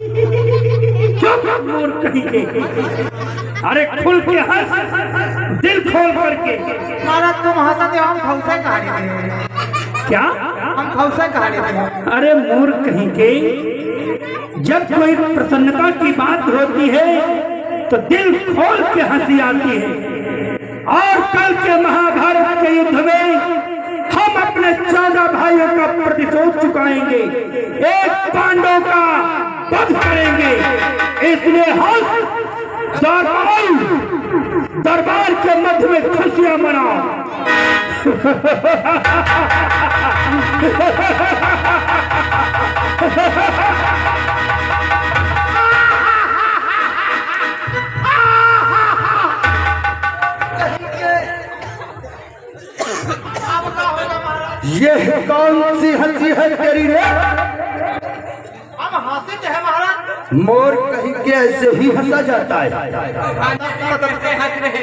चुप मूर्ख कहीं के। अरे खुल के हंस, दिल खोल करके। महाराज तुम हंसते हम खौसे कहानी थे। क्या हम खौसे कहानी थे। अरे मूर्ख कहीं के, जब कोई प्रसन्नता की बात होती है तो दिल खोल के हंसी आती है। और कल के महाभारत के युद्ध में हम अपने 14 भाइयों का प्रतिशोध चुकाएंगे, एक पांडव का वध करेंगे। इसलिए हम दरबार के मध्य में खुशियां मनाओ। ये कौन सी हंसी है तेरी रे? हम हंसे थे महाराज। मोर कहीं के ऐसे ही हंसा जाता है।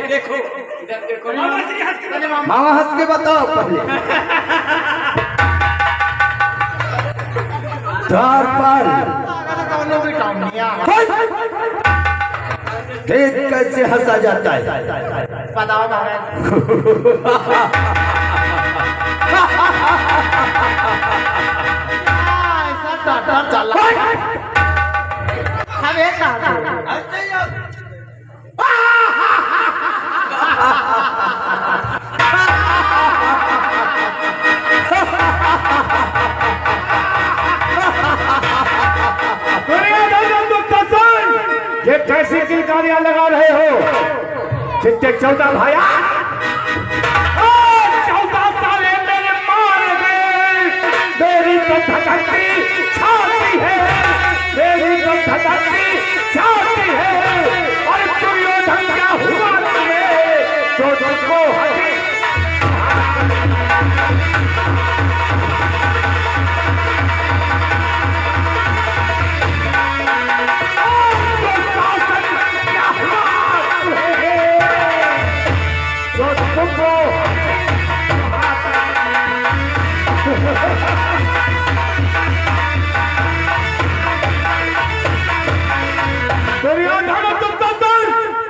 देखो मामा हंस के बताओ पहले। द्वार पर देख कैसे हंसा जाता है। बताओ महाराज। ये कैसी किलकारियां लगा रहे हो? जितने 14 भाइया 14 साले मेरे मार गए। मेरी तो धड़कती छाती है, मेरी तो धड़कती छाती है। और दुर्योधन क्या हुआ तुम्हें जो तुमको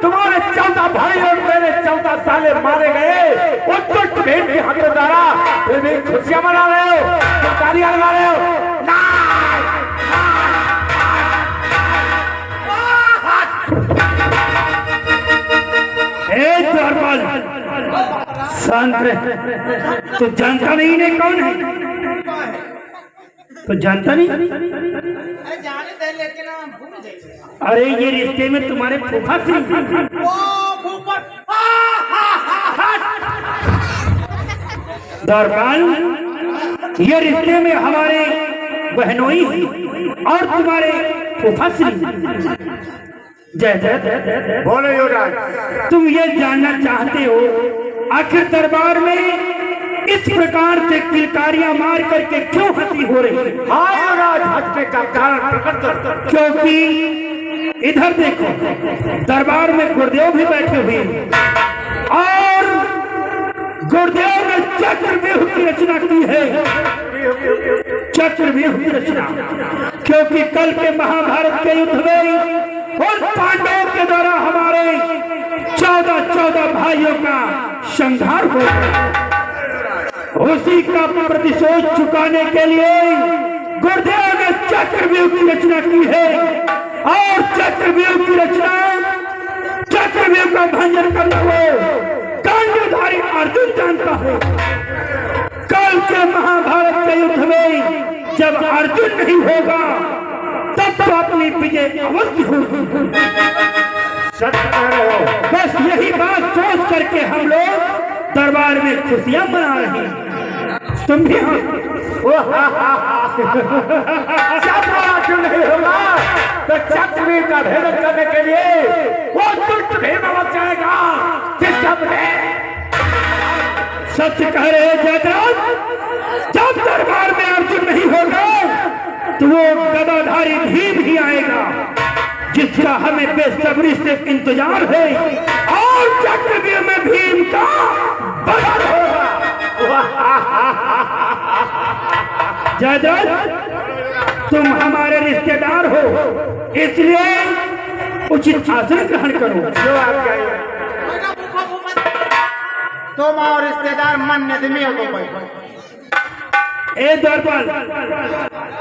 तुम्हारे 14 भाई और मेरे 14 साले मारे गए। वो तो भेंट की हकदारा, फिर भी खुशियां मना रहे हो, तालियां लगा रहे हो। शांत रहे। तो जानता नहीं ने कौन है? तो जानता नहीं? अरे जाने दे लेकिन हम भूल गए। अरे ये रिश्ते में तुम्हारे फूफा से दरबार, ये रिश्ते में हमारे बहनोई और तुम्हारे फूफा से। जय जय बोलो युवराज, तुम ये जानना चाहते हो आखिर दरबार में इस प्रकार से किलकारियां मार करके क्यों हंसी हो रही है? हाँ युवराज, हंसने का कारण प्रकट करो। क्योंकि इधर देखो, दरबार में गुरुदेव भी बैठे हुए हैं और गुरुदेव ने चक्रव्यूह की रचना की है। चक्रव्यूह की रचना, क्योंकि कल के महाभारत के युद्ध में और पांडवों के द्वारा हमारे 14 भाइयों का संहार हो गया। उसी का प्रतिशोध चुकाने के लिए गुरुदेव ने चक्रव्यूह की रचना की है। और चक्रव्यूह की रचना, चक्रव्यूह का भंजन करना हो कांडधारी अर्जुन जानता है। कल के महाभारत के युद्ध में जब अर्जुन नहीं होगा तब तो अपनी विजय अवश्य होगी। बस यही बात सोच करके हम लोग दरबार में खुशियां मना रहे हैं। तुम भी नहीं होगा तो चक्रव्यूह का भेदन करने के लिए वो दुष्ट भीम अवश्य जाएगा जिसका सच कह रहे जयद्रथ, जब दरबार में अर्जुन नहीं होगा तो वो गदाधारी भीम ही आएगा जिसका हमें बेसब्री से इंतजार है। और चक्रव्यूह में भीम का वध होगा। जयद्रथ, तुम हमारे रिश्तेदार हो, इसलिए उचित आसन ग्रहण करो। जो आज्ञा है। बेटा भूखा भूखा तुम और रिश्तेदार मन नदमी हो तो भाई ए द्वारपाल,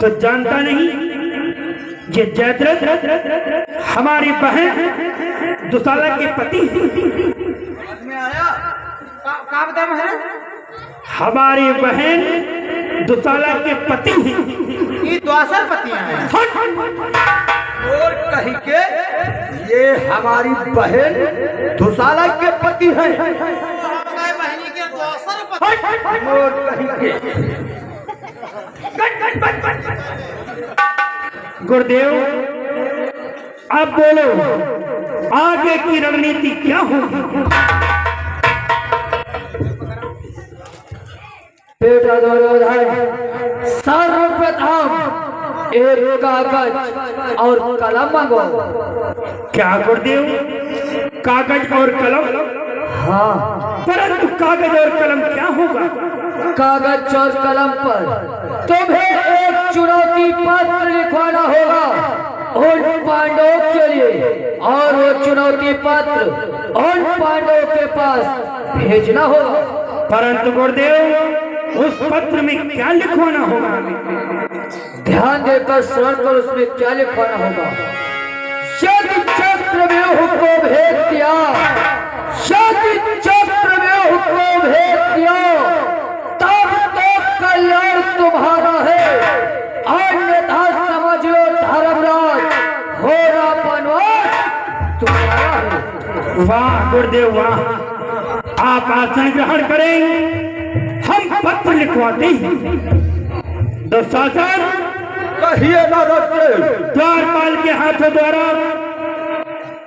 तो जानता नहीं ये जयद्रथ हमारी बहन दुशाला के पति में आया का बता महाराज हमारी बहन दुशाला के पति हैं। ये द्वासर पतियां हैं। और कहीं के ये हमारी बहन दुशाला के पति है। बहनी के द्वासर पति और कहीं के गुरुदेव, अब बोलो आगे की रणनीति क्या होगी? बेटा दुर्योधन, सर्वप्रथम एक कागज और कलम मंगो। क्या गुरुदेव, कागज और कलम? हाँ, परंतु कागज और कलम क्या होगा? कागज और कलम पर तुम्हें एक चुनौती पत्र लिखवाना होगा उन पांडवों के लिए, और वो चुनौती पत्र उन पांडवों के पास भेजना होगा। परंतु गुरुदेव, उस पत्र में क्या लिखवाना होगा? ध्यान देकर श्रवण कर, उसमें क्या लिखवाना होगा। यदि चक्रव्यूह को भेद दिया, यदि चक्रव्यूह को भेद दिया, तब तो कल्याण तुम्हारा है, अन्यथा समझ लो धर्मराज, होना बनवास तुम्हारा है। वाह गुरुदेव वाह, आप आसन ग्रहण करें, हम पत्र लिखवाते हैं। दुशासन, कहिए ना रखे द्वारपाल के हाथों द्वारा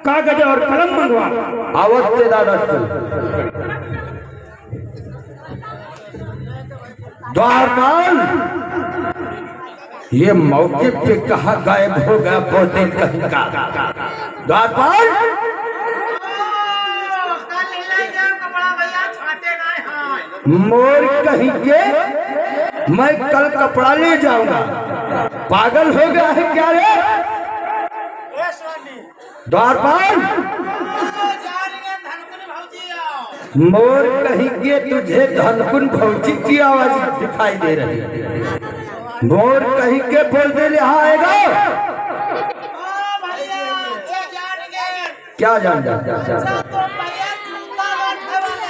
कागज और कलम मंगवा। अवश्य ना रखे। द्वारपाल, ये मौके पे कहा गायब हो गया बहुत दिन कहीं का। द्वारपाल, कल ले जाओ कपड़ा भैया छाटे ना हां मोर कहीं के मैं कल कपड़ा ले जाऊंगा। पागल हो गया है क्या रे? ए स्वामी द्वारपाल, जा रही है धनकुन भौजी आओ। मोर कहीं के तुझे धनकुन भौजी की आवाज दिखाई दे रही है। मोर कहीं के बोल दे यहाँ आएगा। ओ भैया अच्छे जान गए क्या जान जा सब तो भैया जूता बैठे वाले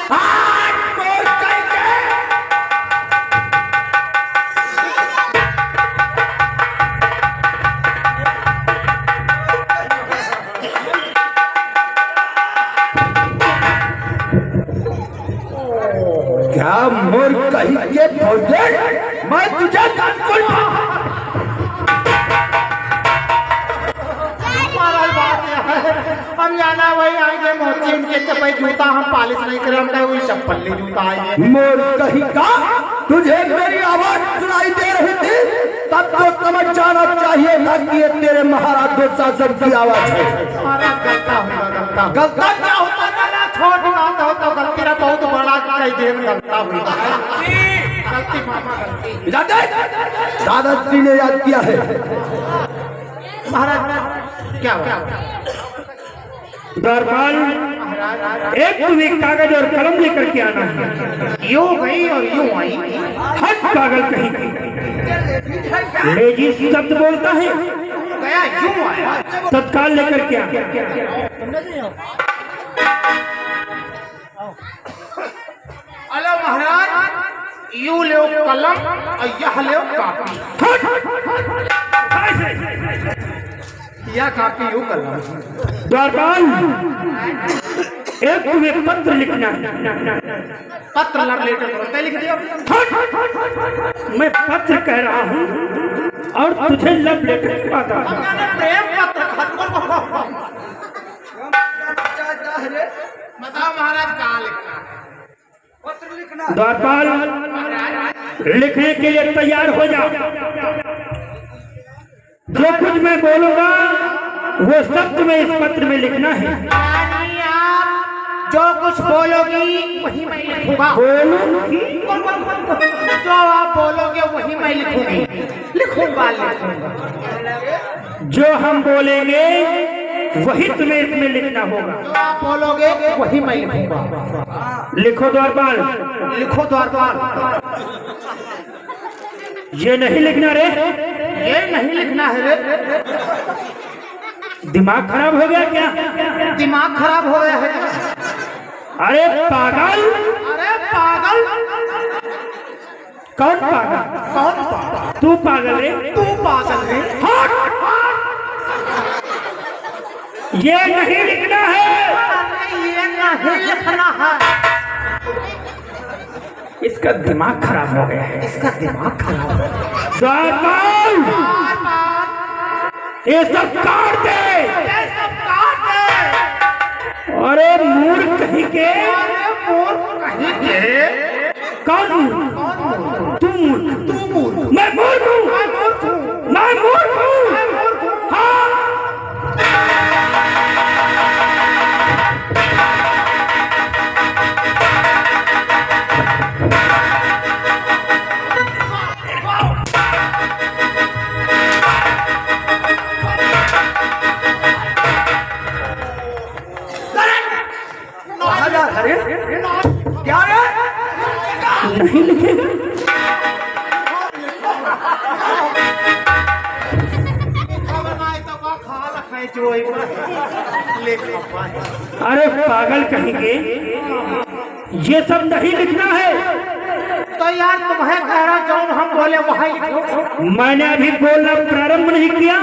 क्या मोर कहीं के बोल दे मैं तुझे धनकुन महाराज बात यह है, हम जाना वही आएंगे मोची उनके चपई जूता हम पालिश नहीं करें, हमने वही चप्पल ले जूता आएंगे। मोर कहीं का तुझे मेरी आवाज सुनाई दे रही थी, तब तो समझ जाना चाहिए था कि ये तेरे महाराज दुशासन की आवाज है। महाराज गलता होगा गलता गलता क्या होता है? छोटी बात हो तो गलती ना बहुत बड़ा कई देर गलता हुई गलती मामा गलती। दादाश्री ने याद किया है। महाराज क्या हुआ? द्वारपाल, एक तुम एक कागज और कलम लेकर के आना है। यूं गई और यूं आई। हट पागल कहीं की, लेजी शब्द बोलता है, गया यूं आया। तत्काल लेकर के आ। हेलो महाराज, यूं ले कलम और यह ले कापी। यह कापी यूं कलम। द्वारपाल, एक तुम्हें पत्र लिखना है। पत्र लव लेटर बोलते लिख दियो। मैं पत्र कह रहा हूँ और तुझे लव लेटर पाता हूँ। प्रेम पत्र बताओ महाराज कहाँ लिखना है? पत्र लिखना। द्वारपाल, लिखने के लिए तैयार हो जाओ। जो कुछ मैं बोलूंगा वो सब तुम्हें इस पत्र में लिखना है। यानी आप जो कुछ बोलोगी वही मैं लिखूंगा। बोलूंगी जो आप बोलोगे वही मैं लिखूंगी, लिखूंगा। जो हम बोलेंगे वही तुम्हें इसमें लिखना होगा। जो आप बोलोगे वही मैं लिखूंगा। लिखो द्वारपाल। लिखो द्वारपाल। ये नहीं लिखना रे। ये नहीं लिखना है रे। दिमाग खराब हो गया क्या? दिमाग खराब हो गया है। अरे पागल। अरे पागल। कौन पागल? कौन पागल? तू पागल रे। तू पागल है। ये नहीं लिखना है। ये नहीं लिखना है। इसका दिमाग खराब हो गया है। इसका दिमाग खराब है। द्वारपाल, ये सब काट दे। ये सब काट दे। अरे मूर्ख कहीं के। अरे मूर्ख कहीं के। कौन मूर्ख? तू मूर्ख। तू मूर्ख। मैं मूर्ख हूँ। मैं मूर्ख हूँ। मैं मूर्ख हूँ। मैं मूर्ख हूँ। हाँ। क्या रे? नहीं लिखेगा। अरे पागल कहेंगे, ये सब नहीं लिखना है। तो यार तुम्हें कह रहा जो हम बोले वही लिखो। मैंने अभी बोलना प्रारंभ नहीं किया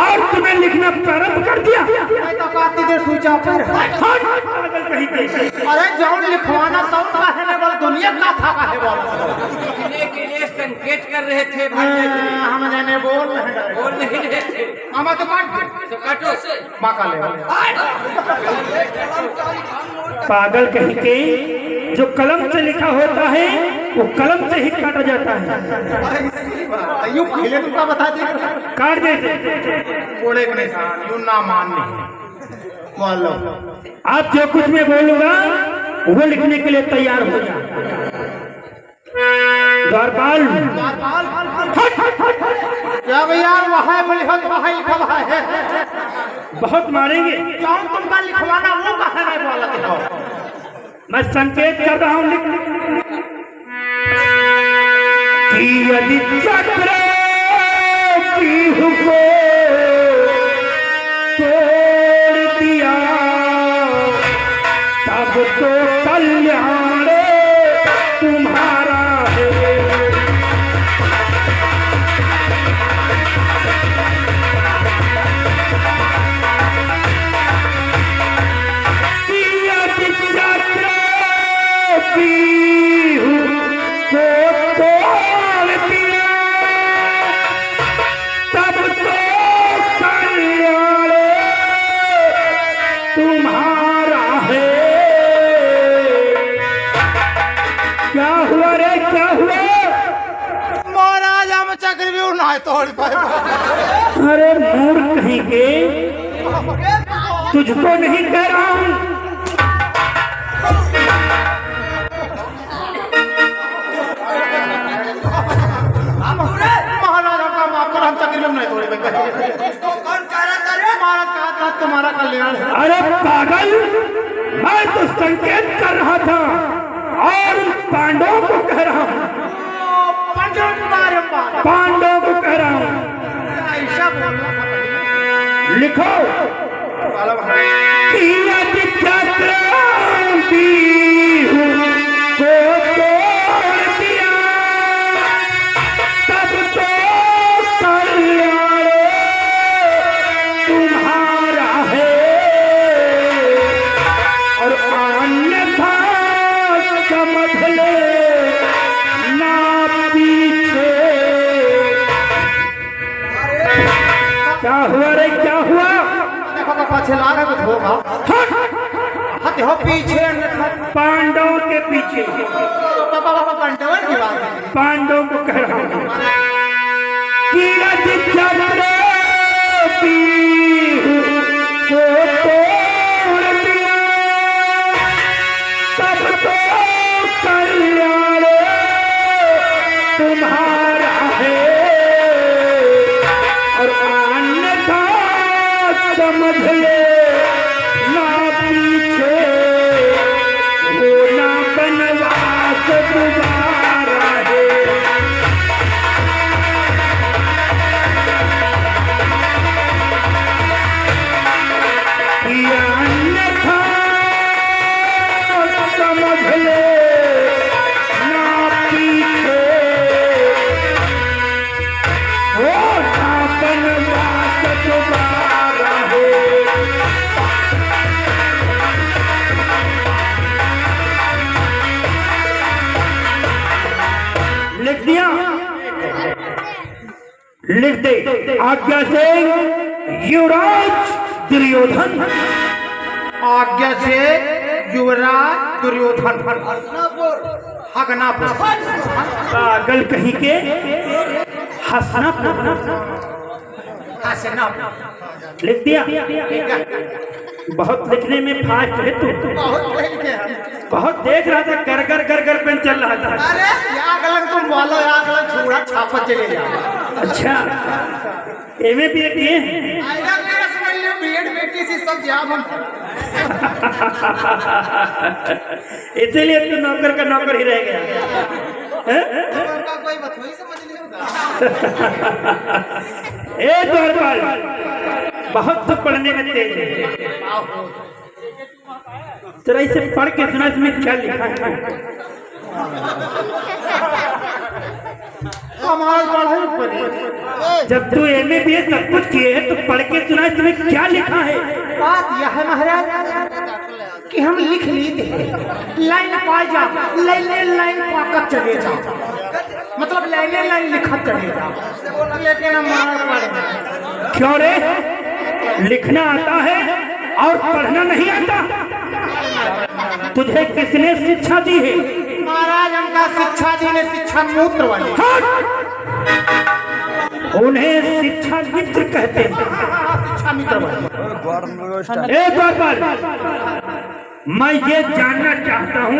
और तुम्हें लिखना प्रारंभ कर दिया। मैं तो काफी देर स्विच ऑफ है। पागल कहेंगे। अरे जो लिखवाना सब का है बोल, दुनिया का था का है बोल। लिखने के लिए संकेत कर रहे थे। हम जाने बोल नहीं रहे थे। हम तो काट तो काटो से माका ले। पागल कहेंगे, जो कलम से लिखा होता है वो कलम से ही काटा जाता है। यू पहले तुमका बता दे। काट देते। बोले को नहीं साहब, यू ना मानने बोलो। आप जो कुछ मैं बोलूंगा वो लिखने के लिए तैयार हो जाए। द्वारपाल, क्या भैया वहाँ वहाँ लिखा है। बहुत मारेंगे। क्यों तुमका लिखवाना वो कहा नहीं बोला? मैं संकेत कर रहा हूं। कि यदि चक्र पीहू को तोड़ दिया तब तो कल्याण तुम्हारा है। कि यदि चक्र पीहू को तोड़ दिया तब तो कल्याण तुम्हारा है। क्या हुआ रे, क्या हुआ? महाराज हम चक्रव्यूह ना तोड़ पाए। अरे मूर्ख कहीं के, तुझको नहीं कह रहा हूं। महाराज हमका माफ कर, हम चक्रव्यूह नहीं तोड़े। कौन कह रहा था रे? महाराज कहा था तुम्हारा कल्याण है। अरे पागल, मैं तो संकेत कर रहा था और पांडवों को कह रहा हूं। पांडवों को कह रहा हूं। ऐसा बोलना था। लिखो कि यदि चक्र पीहू को तोड़ दिया तब तो कल्याण तुम्हारा है और अन्यथा समझ ले ना पीछे। क्या हुआ रे, क्या हुआ? देखो पाछे लागा कुछ होगा। हट हो पीछे। पांडवों के पीछे। पापा पंडवन की बात है। पांडवों को कह रहा हूं कि यदि चक्र पीहू को तोड़ दिया समझ ले ना पीछे होना बनवास दोबारा है। किया अन्यथा समझ ले ना पीछे होना बनवास दोबारा है। लिख दिया, लिख दे। आज्ञा से युवराज दुर्योधन। आज्ञा से युवराज दुर्योधन हगनापुर। पागल कहीं के हसनापुर। हसनापुर लिख दिया। बहुत लिखने में फास्ट है तू। बहुत देखते हैं। बहुत देख रहा था, कर कर कर कर पेन चल रहा था। अरे या गलत तुम बोलो, या गलत छुड़ा छापा चले जाओ। अच्छा, एमए भी किए? आइला मेरा समझ लियो बीएड बेटी से सब जाम हम। इसीलिए तू नौकर का नौकर ही रह गया हैं? उनका कोई बात नहीं समझ लियो। ए द्वारपाल, बहुत तो पढ़ने में तेज है। तेरा इसे पढ़ के सुना, इसमें क्या लिखा है? हमारा पढ़ाई पड़ी। जब तू एमए बीए सब कुछ किए है तो पढ़ के सुना, इसमें क्या लिखा है? बात यह है महाराज कि हम लिख लेते लाइन पा जाओ, लाइन पाकर चले जाओ, मतलब लाइन लिखा चले जाओ, लेकिन हमारा पढ़ना। क्यों रे? लिखना आता है और पढ़ना नहीं आता? तुझे किसने शिक्षा दी है? महाराज हमका शिक्षा दी ने शिक्षा मूत्र वाली। उन्हें शिक्षा मित्र कहते हैं। शिक्षा मित्र वाली। एक बार मैं ये जानना चाहता हूँ